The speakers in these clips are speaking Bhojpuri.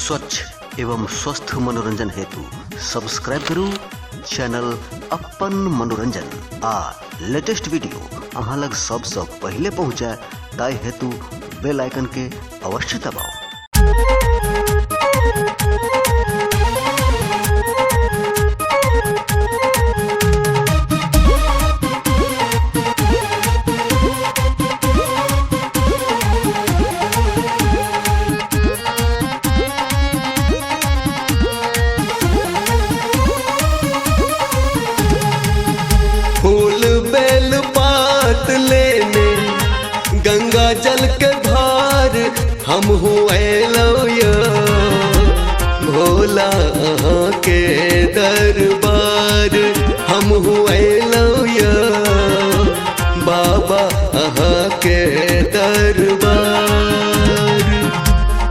स्वच्छ एवं स्वस्थ मनोरंजन हेतु सब्सक्राइब करू चैनल अपन मनोरंजन आ लेटेस्ट वीडियो अहाँ लग सबसे पहले पहुँचे ताई हेतु बेल आइकन के अवश्य दबाओ। फूल बेल पात लेने गंगा जल के धार हम हुए लौया भोला के दरबार हम हुए लौया बाबा के दरबार।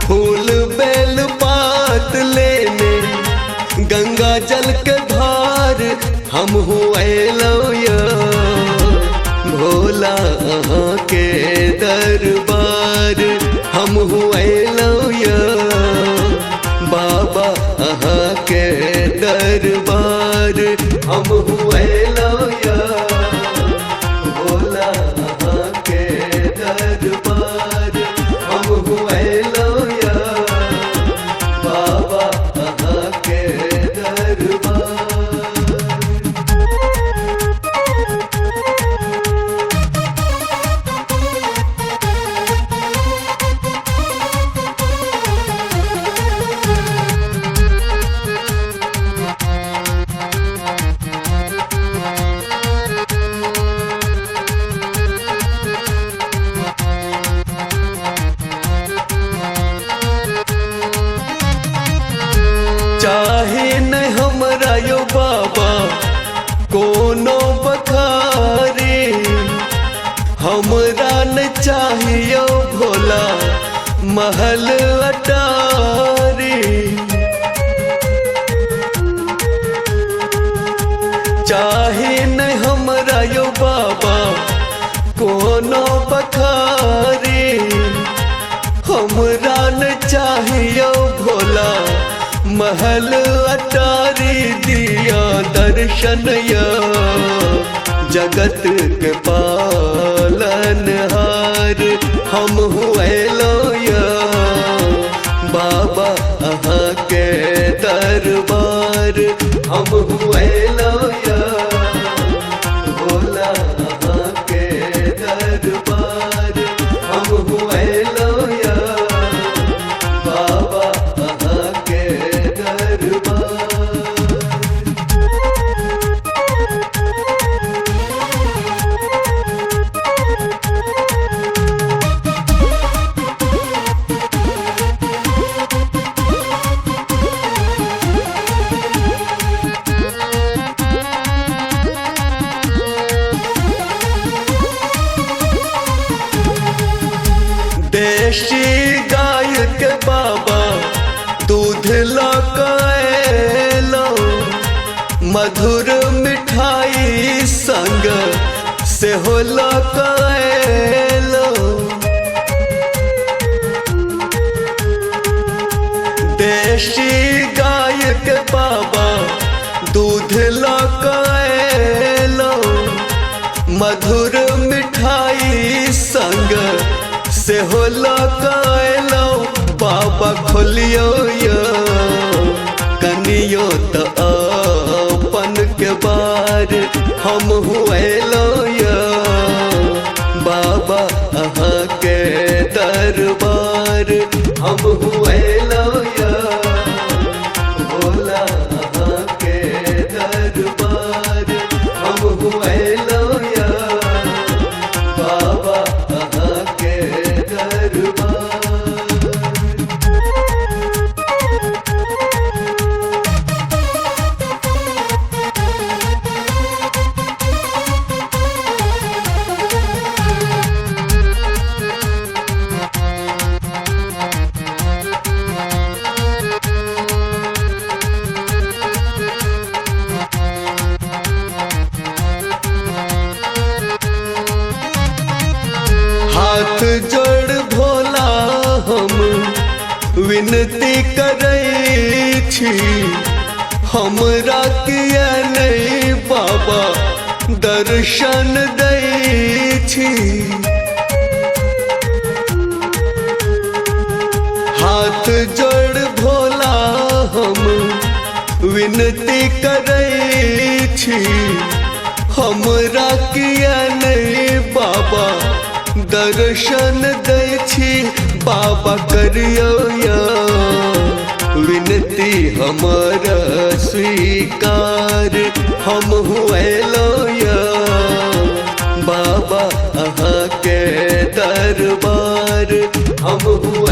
फूल बेल पात लेने गंगा जल के धार हम हुए लौया भोला के दरबार हम हुए लौया बाबा के दरबार हम हुए लौया भोला के दरबार हम हुए लौया बाबा के दरबार। चाहे न हमरा यो बाबा कोनो बखारे हमरा न चाहियो भोला महल अटारी। चाहे न हमरा यो बाबा कोनो बखारे हमरा न चाहियो भोला महल अटारी दिया दर्शनया जगत के पालनहार हम हुए लौया बाबा के दरबार हम हुए लौया भोला के दरबार हम हुए लौया बाबा के दरबार। देशी गाय के बाबा दूध लकाएलो मधुर मिठाई संग से हो लकाएलो। देशी गाय के बाबा दूध लकाएलो मधुर मिठाई संग से हो लकाएलो बाबा खोलियो यो कनियो तो अपन के बार हम हुए लौया बाबा के दरबार हम हुए लौया भोला के दरबार हम हुए लौया बाबा के दरबार। विनती करै छी हमरा किया नहीं बाबा दर्शन दै छी। हाथ जोड़ भोला हम विनती करै छी हमरा किया नहीं बाबा दर्शन दै छी। बाबा करियो या विनती हमारा स्वीकार हम हुएलो या बाबा अहाँ के दरबार हम हुए